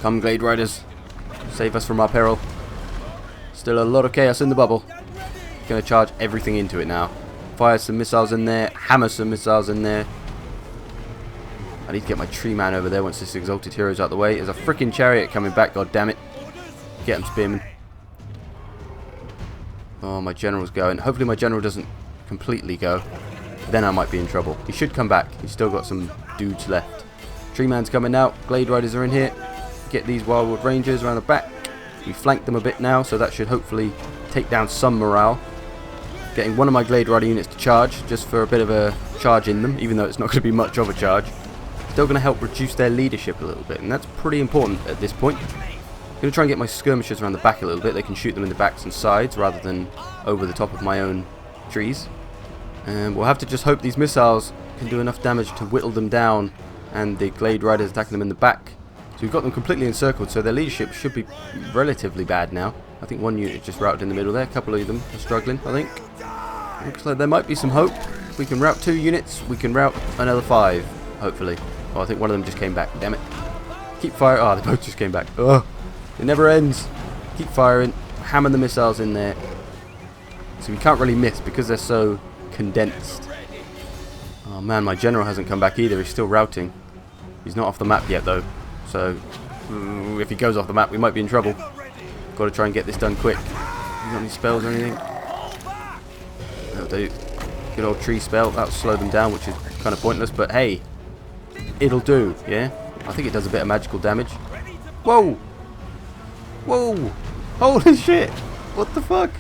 Come, Glade Riders. Save us from our peril. Still a lot of chaos in the bubble. Gonna charge everything into it now. Fire some missiles in there. Hammer some missiles in there. I need to get my tree man over there once this exalted hero's out the way. There's a freaking chariot coming back, god damn it. Get him, spearman. Oh, my general's going. Hopefully my general doesn't completely go. Then I might be in trouble. He should come back. He's still got some dudes left. Tree man's coming out. Glade Riders are in here. Get these Wildwood Rangers around the back. We flanked them a bit now, so that should hopefully take down some morale. Getting one of my Glade Rider units to charge, just for a bit of a charge in them, even though it's not going to be much of a charge. Still going to help reduce their leadership a little bit, and that's pretty important at this point. I'm going to try and get my skirmishers around the back a little bit. They can shoot them in the backs and sides rather than over the top of my own trees. And we'll have to just hope these missiles can do enough damage to whittle them down, and the Glade Riders attacking them in the back. So we've got them completely encircled, so their leadership should be relatively bad now. I think one unit just routed in the middle there. A couple of them are struggling, I think. Looks like there might be some hope. If we can rout 2 units, we can rout another 5, hopefully. Oh, I think one of them just came back. Damn it. Keep firing. Oh, they both just came back. Ugh. It never ends. Keep firing. Hammer the missiles in there. So we can't really miss because they're so condensed. Oh man, my general hasn't come back either. He's still routing. He's not off the map yet though. So if he goes off the map, we might be in trouble. Got to try and get this done quick. You got any spells or anything? That'll do. Good old tree spell. That'll slow them down, which is kind of pointless. But hey, it'll do. Yeah. I think it does a bit of magical damage. Whoa! Whoa! Holy shit! What the fuck?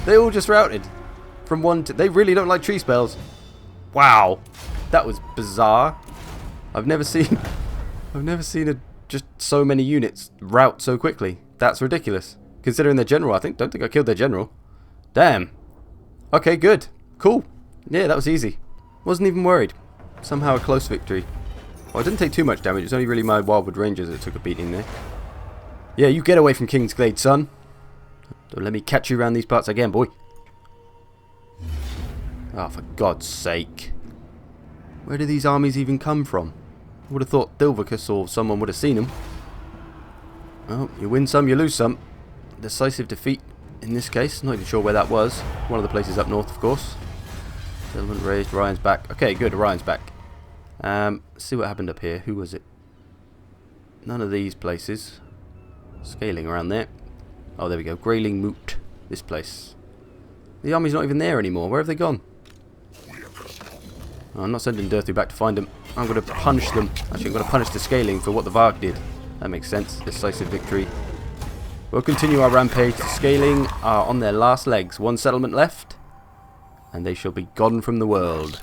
They all just routed from one to... They really don't like tree spells. Wow, that was bizarre. I've never seen just so many units rout so quickly. That's ridiculous. Considering their general, don't think I killed their general. Damn. Okay, good, cool. Yeah, that was easy. Wasn't even worried. Somehow a close victory. Well, I didn't take too much damage. It's only really my Wildwood Rangers that took a beating there. Yeah, you get away from King's Glade, son. Don't let me catch you around these parts again, boy. Oh, for God's sake. Where do these armies even come from? I would have thought Dilvicus or someone would have seen them. Well, you win some, you lose some. Decisive defeat in this case. Not even sure where that was. One of the places up north, of course. Settlement raised, Orion's back. Okay, good, Orion's back. Let's see what happened up here. Who was it? None of these places. Scaling around there. Oh, there we go. Grayling Moot. This place. The army's not even there anymore. Where have they gone? Oh, I'm not sending Durthu back to find them. I'm going to punish them. Actually, I'm going to punish the Scaling for what the Varg did. That makes sense. Decisive victory. We'll continue our rampage. The Scaling are on their last legs. 1 settlement left. And they shall be gone from the world.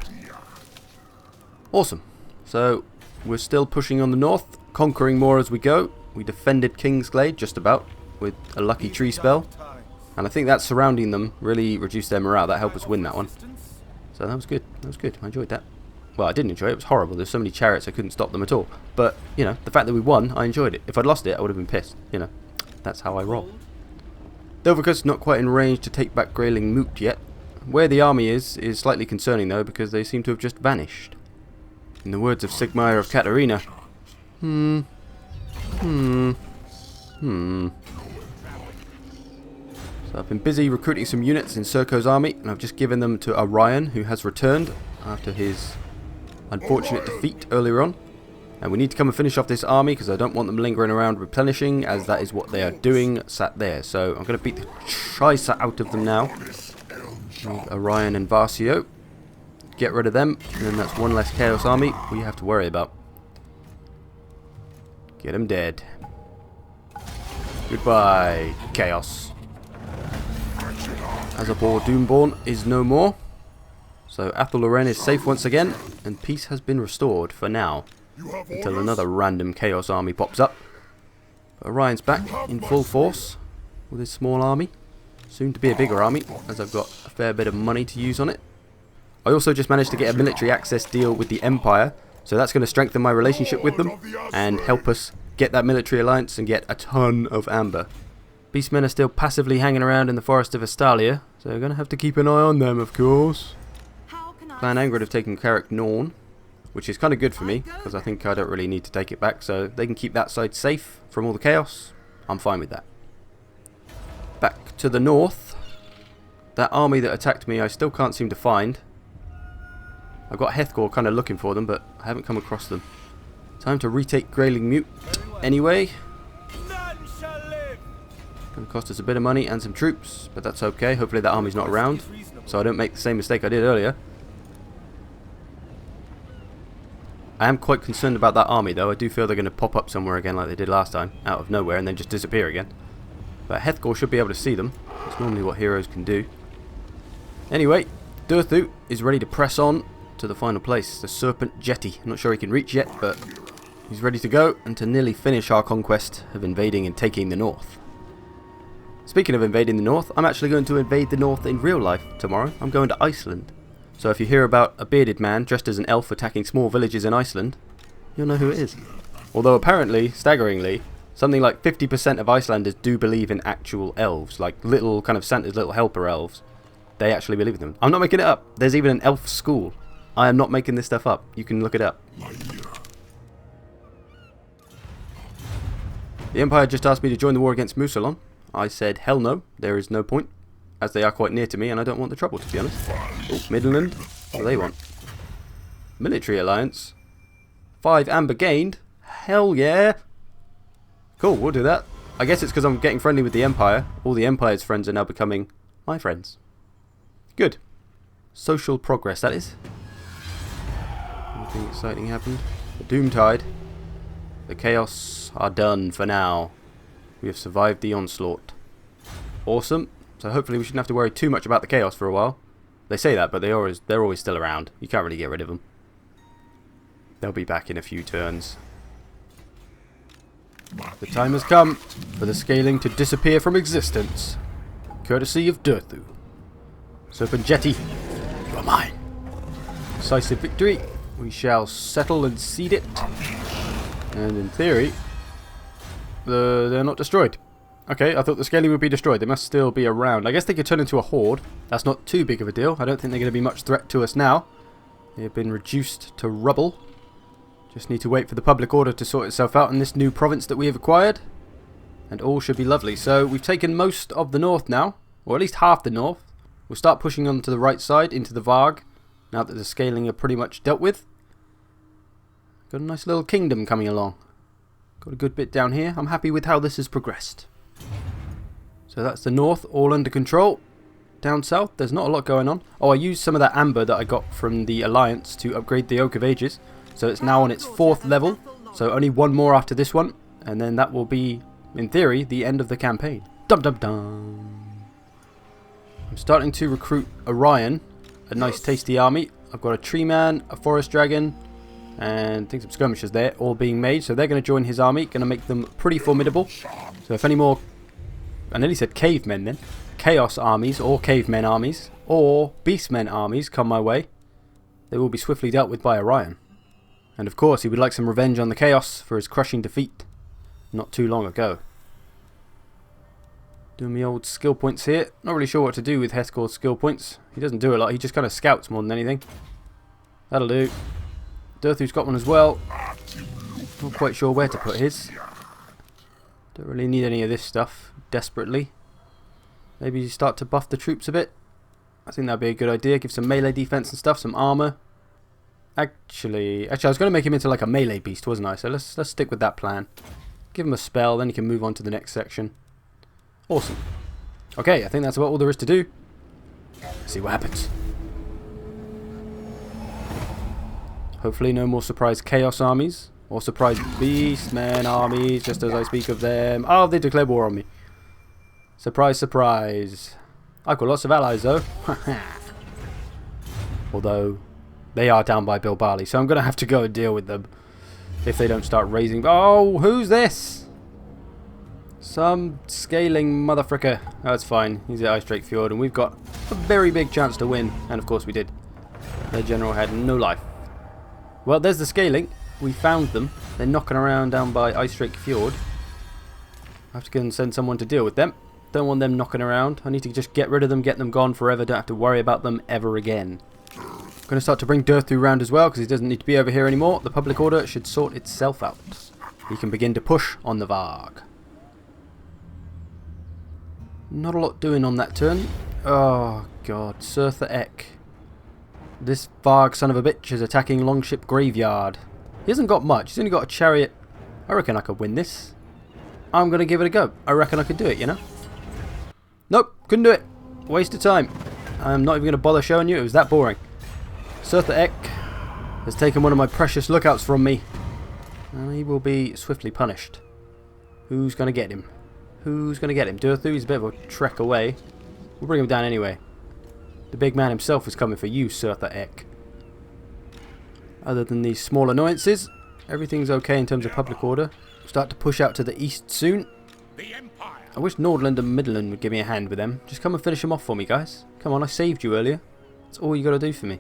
Awesome. So, we're still pushing on the north. Conquering more as we go. We defended King's Glade, just about, with a lucky tree spell. And I think that surrounding them really reduced their morale. That helped us win that one. So that was good. That was good. I enjoyed that. Well, I didn't enjoy it. It was horrible. There's so many chariots I couldn't stop them at all. But, you know, the fact that we won, I enjoyed it. If I'd lost it, I would have been pissed. You know, that's how I roll. Dilvicus not quite in range to take back Grayling Moot yet. Where the army is slightly concerning, though, because they seem to have just vanished. In the words of Sigmar of Katarina. So I've been busy recruiting some units in Serko's army, and I've just given them to Orion, who has returned after his unfortunate defeat earlier on. And we need to come and finish off this army, because I don't want them lingering around replenishing, as that is what they are doing, sat there. So I'm going to beat the Scheiße out of them now. Orion and Varsio. Get rid of them, and then that's one less Chaos army we have to worry about. Get them dead. Goodbye, Chaos. Azabor Doomborn is no more. So Athel-Loren is safe once again, and peace has been restored for now. Until another random Chaos army pops up. But Orion's back in full force with his small army. Soon to be a bigger army, as I've got a fair bit of money to use on it. I also just managed to get a military access deal with the Empire, so that's going to strengthen my relationship with them and help us get that military alliance and get a ton of amber. Beastmen are still passively hanging around in the forest of Estalia, so we're going to have to keep an eye on them, of course. Clan Angrid have taken Carrick Norn. which is kind of good for me, because I think I don't really need to take it back, so they can keep that side safe from all the chaos. I'm fine with that. Back to the north. That army that attacked me I still can't seem to find. I've got Hethgor kind of looking for them, but I haven't come across them. Time to retake Grayling Mute anyway. Going to cost us a bit of money and some troops, but that's okay. Hopefully that army's not around, so I don't make the same mistake I did earlier. I am quite concerned about that army though. I do feel they're going to pop up somewhere again like they did last time, out of nowhere, and then just disappear again. But Hethgor should be able to see them. That's normally what heroes can do. Anyway, Durthu is ready to press on to the final place, the Serpent Jetty. I'm not sure he can reach yet, but he's ready to go and to nearly finish our conquest of invading and taking the north. Speaking of invading the north, I'm actually going to invade the north in real life tomorrow. I'm going to Iceland. So if you hear about a bearded man dressed as an elf attacking small villages in Iceland, you'll know who it is. Although apparently, staggeringly, something like 50% of Icelanders do believe in actual elves, like little kind of Santa's little helper elves. They actually believe in them. I'm not making it up. There's even an elf school. I am not making this stuff up. You can look it up. The Empire just asked me to join the war against Musalon. I said hell no, there is no point, as they are quite near to me and I don't want the trouble, to be honest. Oh, Midland. What do they want? Military alliance. 5 amber gained. Hell yeah. Cool, we'll do that. I guess it's because I'm getting friendly with the Empire. All the Empire's friends are now becoming my friends. Good. Social progress, that is. Anything exciting happened? The Doomtide. The Chaos are done for now. We have survived the onslaught. Awesome. So hopefully we shouldn't have to worry too much about the Chaos for a while. They say that, but they're always still around. You can't really get rid of them. They'll be back in a few turns. The time has come for the scaling to disappear from existence. Courtesy of Durthu. Serpent Jetty, you are mine. Decisive victory. We shall settle and cede it. And in theory, they're not destroyed. Okay, I thought the scaling would be destroyed. They must still be around. I guess they could turn into a horde. That's not too big of a deal. I don't think they're going to be much threat to us now. They have been reduced to rubble. Just need to wait for the public order to sort itself out in this new province that we have acquired. And all should be lovely. So we've taken most of the north now. Or at least half the north. We'll start pushing on to the right side into the Varg. Now that the scaling are pretty much dealt with. Got a nice little kingdom coming along. Got a good bit down here. I'm happy with how this has progressed. So that's the north, all under control. Down south, there's not a lot going on. Oh, I used some of that amber that I got from the Alliance to upgrade the Oak of Ages. So it's now on its 4th level. So only one more after this one. And then that will be, in theory, the end of the campaign. Dum dum dum. I'm starting to recruit Orion. A nice tasty army. I've got a tree man, a forest dragon, and I think some skirmishers there, all being made. So they're going to join his army. Going to make them pretty formidable. So if any more, I nearly said cavemen then, chaos armies or cavemen armies or beastmen armies come my way, they will be swiftly dealt with by Orion. And of course he would like some revenge on the chaos for his crushing defeat not too long ago. Doing my old skill points here. Not really sure what to do with Hethgor's skill points. He doesn't do a lot, he just kind of scouts more than anything. That'll do. Durthu's got one as well. Not quite sure where to put his. Don't really need any of this stuff desperately. Maybe start to buff the troops a bit. I think that'd be a good idea. Give some melee defense and stuff, some armor. Actually, I was going to make him into like a melee beast, wasn't I? So let's stick with that plan. Give him a spell, then he can move on to the next section. Awesome. Okay, I think that's about all there is to do. Let's see what happens. Hopefully no more surprise chaos armies. Or surprise beastmen armies, just as I speak of them. Oh, they declared war on me. Surprise, surprise. I've got lots of allies though. Although, they are down by Bill Barley, so I'm going to have to go and deal with them. If they don't start raising... Oh, who's this? Some scaling motherfricker. That's fine. He's at Ice Drake Fjord, and we've got a very big chance to win. And of course we did. Their general had no life. Well, there's the scaling. We found them. They're knocking around down by Ice Drake Fjord. I have to go and send someone to deal with them. Don't want them knocking around. I need to just get rid of them, get them gone forever. Don't have to worry about them ever again. I'm going to start to bring Durthu round as well, because he doesn't need to be over here anymore. The public order should sort itself out. He can begin to push on the Varg. Not a lot doing on that turn. Oh god, Surtha Ek. This Varg son of a bitch is attacking Longship Graveyard. He hasn't got much, he's only got a chariot. I reckon I could win this. I'm going to give it a go. I reckon I could do it, you know? Nope, couldn't do it. Waste of time. I'm not even going to bother showing you, it was that boring. Surtha Ek has taken one of my precious lookouts from me. And he will be swiftly punished. Who's going to get him? Who's going to get him? Durthu, he's a bit of a trek away. We'll bring him down anyway. The big man himself is coming for you, Surtha Ek. Other than these small annoyances, everything's okay in terms of public order. We'll start to push out to the east soon. I wish Nordland and Midland would give me a hand with them. Just come and finish them off for me, guys. Come on, I saved you earlier. That's all you got to do for me.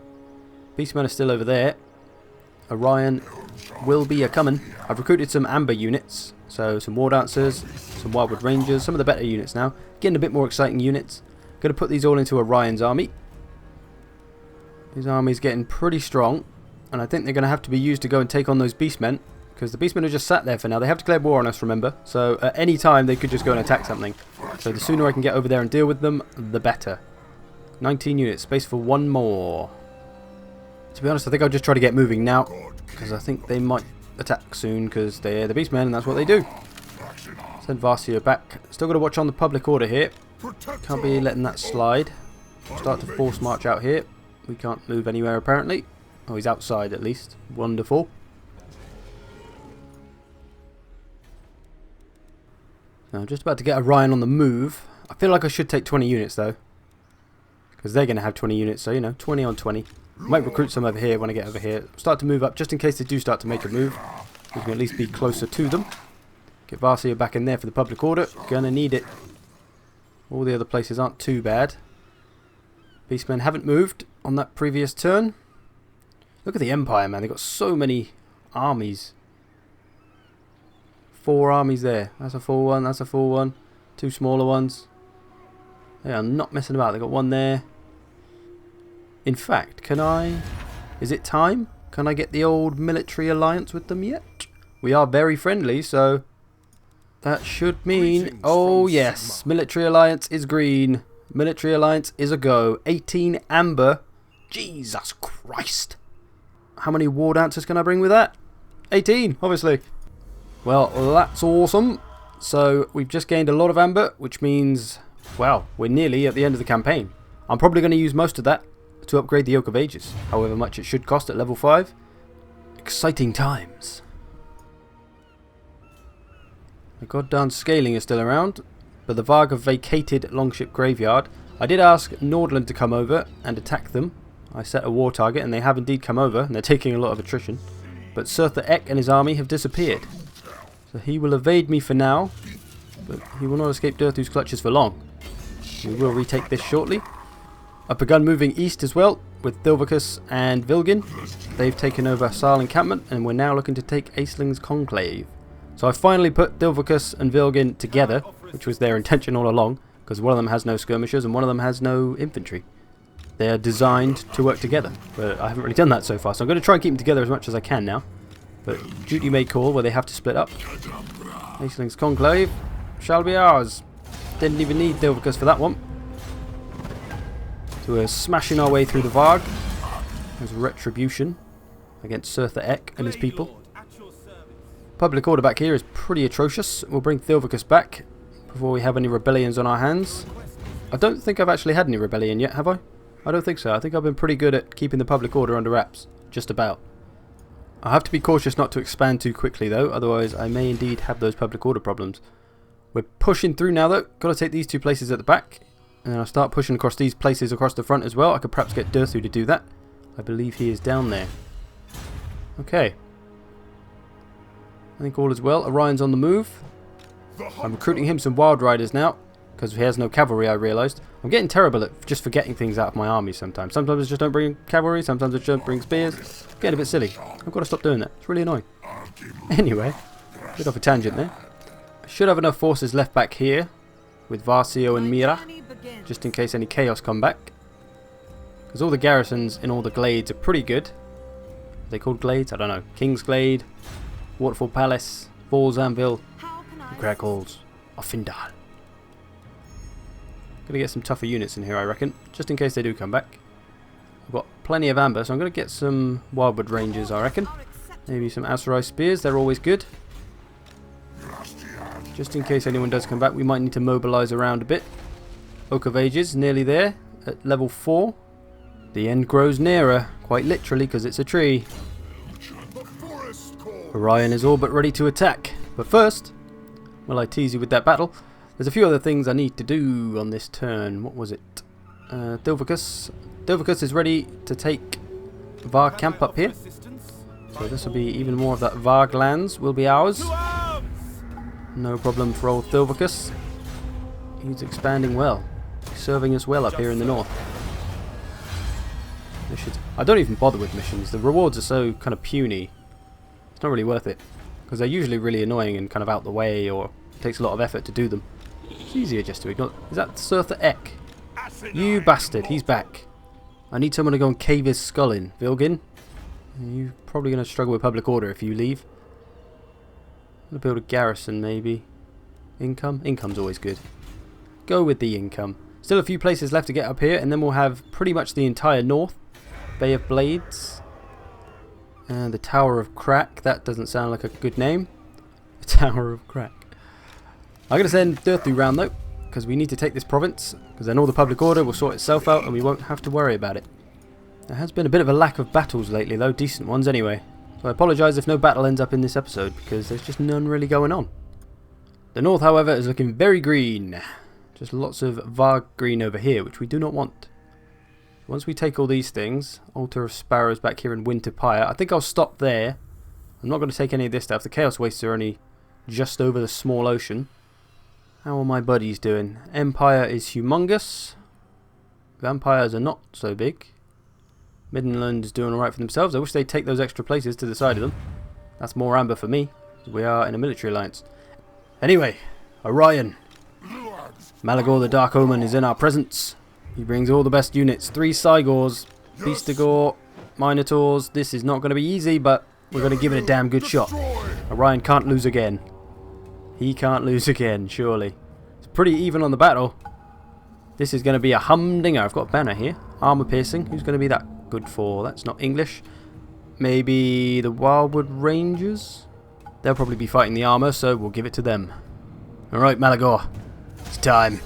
Beastmen are still over there. Orion will be a-coming. I've recruited some amber units. So some War Dancers, some Wildwood Rangers, some of the better units now. Getting a bit more exciting units. Going to put these all into Orion's army. His army's getting pretty strong. And I think they're going to have to be used to go and take on those Beastmen. Because the Beastmen are just sat there for now. They have declared war on us, remember. So at any time they could just go and attack something. So the sooner I can get over there and deal with them, the better. 19 units. Space for one more. To be honest, I think I'll just try to get moving now, because I think they might attack soon, because they're the Beastmen and that's what they do. Send Varsio back. Still got to watch on the public order here. Can't be letting that slide. Start to force march out here. We can't move anywhere apparently. Oh, he's outside at least. Wonderful. Now, I'm just about to get Orion on the move. I feel like I should take 20 units though, because they're going to have 20 units, so you know, 20 on 20. Might recruit some over here when I get over here. Start to move up just in case they do start to make a move. We can at least be closer to them. Get Varsio back in there for the public order. Gonna need it. All the other places aren't too bad. Beastmen haven't moved on that previous turn. Look at the Empire, man. They've got so many armies. 4 armies there. That's a full one. That's a full one. 2 smaller ones. They are not messing about. They've got one there. In fact, can I... Is it time? Can I get the old military alliance with them yet? We are very friendly, so... That should mean... Oh, yes. Military alliance is green. Military alliance is a go. 18 amber. Jesus Christ. How many War Dancers can I bring with that? 18, obviously. Well, that's awesome. So, we've just gained a lot of amber, which means... Well, we're nearly at the end of the campaign. I'm probably going to use most of that to upgrade the Oak of Ages, however much it should cost at level 5. Exciting times. The goddamn scaling is still around, but the Varg have vacated Longship Graveyard. I did ask Nordland to come over and attack them. I set a war target and they have indeed come over, and they're taking a lot of attrition. But Surtha Ek and his army have disappeared. So he will evade me for now, but he will not escape Durthu's clutches for long. We will retake this shortly. I've begun moving east as well with Thilvicus and Vilgin. They've taken over Saal encampment and we're now looking to take Aesling's Conclave. So I finally put Thilvicus and Vilgin together, which was their intention all along, because one of them has no skirmishers and one of them has no infantry. They're designed to work together, but I haven't really done that so far, so I'm going to try and keep them together as much as I can now. But duty may call where they have to split up. Aesling's Conclave shall be ours. Didn't even need Thilvicus for that one. So we're smashing our way through the Varg. There's Retribution against Surtha Ek and his people. Public order back here is pretty atrocious. We'll bring Thilvicus back before we have any rebellions on our hands. I don't think I've actually had any rebellion yet, have I? I don't think so. I think I've been pretty good at keeping the public order under wraps. Just about. I have to be cautious not to expand too quickly though, otherwise I may indeed have those public order problems. We're pushing through now though. Got to take these 2 places at the back. And then I'll start pushing across these places across the front as well. I could perhaps get Durthu to do that. I believe he is down there. Okay. I think all is well. Orion's on the move. I'm recruiting him some Wild Riders now, because he has no cavalry, I realised. I'm getting terrible at just forgetting things out of my army sometimes. Sometimes I just don't bring cavalry, sometimes I just don't bring spears. Getting a bit silly. I've got to stop doing that. It's really annoying. Anyway, bit off a tangent there. I should have enough forces left back here with Varsio and Mira, just in case any chaos come back. Because all the garrisons in all the glades are pretty good. Are they called glades? I don't know. King's Glade, Waterfall Palace, Falls Anvil, Crag Halls, Offindal. Gonna get some tougher units in here, I reckon, just in case they do come back. I've got plenty of amber, so I'm gonna get some Wildwood Rangers, I reckon. Maybe some Aserai Spears, they're always good. Just in case anyone does come back, we might need to mobilise around a bit. Oak of Ages, nearly there, at level 4. The end grows nearer, quite literally, because it's a tree. Orion is all but ready to attack. But first, while I tease you with that battle, there's a few other things I need to do on this turn. What was it? Dilvicus. Dilvicus is ready to take Var camp up here. So this will be even more of that Varg lands will be ours. No problem for old Dilvicus. He's expanding well. He's serving us well up here in the north. Missions. I don't even bother with missions. The rewards are so kind of puny. It's not really worth it. Because they're usually really annoying and kind of out the way, or it takes a lot of effort to do them. It's easier just to ignore. Is that Surtha Ek? You bastard, he's back. I need someone to go and cave his skull in. Vilgin? You're probably going to struggle with public order if you leave. I'm going to build a garrison maybe. Income? Income's always good. Go with the income. Still a few places left to get up here, and then we'll have pretty much the entire north. Bay of Blades. And the Tower of Crack. That doesn't sound like a good name. The Tower of Crack. I'm going to send Durthu round though, because we need to take this province, because then all the public order will sort itself out and we won't have to worry about it. There has been a bit of a lack of battles lately though, decent ones anyway. So I apologise if no battle ends up in this episode, because there's just none really going on. The north, however, is looking very green. Just lots of Varg green over here, which we do not want. Once we take all these things, Altar of Sparrows back here in Winter Pyre, I think I'll stop there. I'm not going to take any of this stuff. The Chaos Wastes are only just over the small ocean. How are my buddies doing? Empire is humongous. Vampires are not so big. Middenland is doing alright for themselves. I wish they'd take those extra places to the side of them. That's more amber for me. We are in a military alliance. Anyway, Orion. Malagor the Dark Omen is in our presence. He brings all the best units. 3 Cygors, Beastagor, Minotaurs. This is not going to be easy, but we're going to give it a damn good shot. Orion can't lose again. He can't lose again, surely. It's pretty even on the battle. This is going to be a humdinger. I've got a banner here. Armor piercing. Who's going to be that good for? That's not English. Maybe the Wildwood Rangers? They'll probably be fighting the armor, so we'll give it to them. Alright, Malagor. It's time.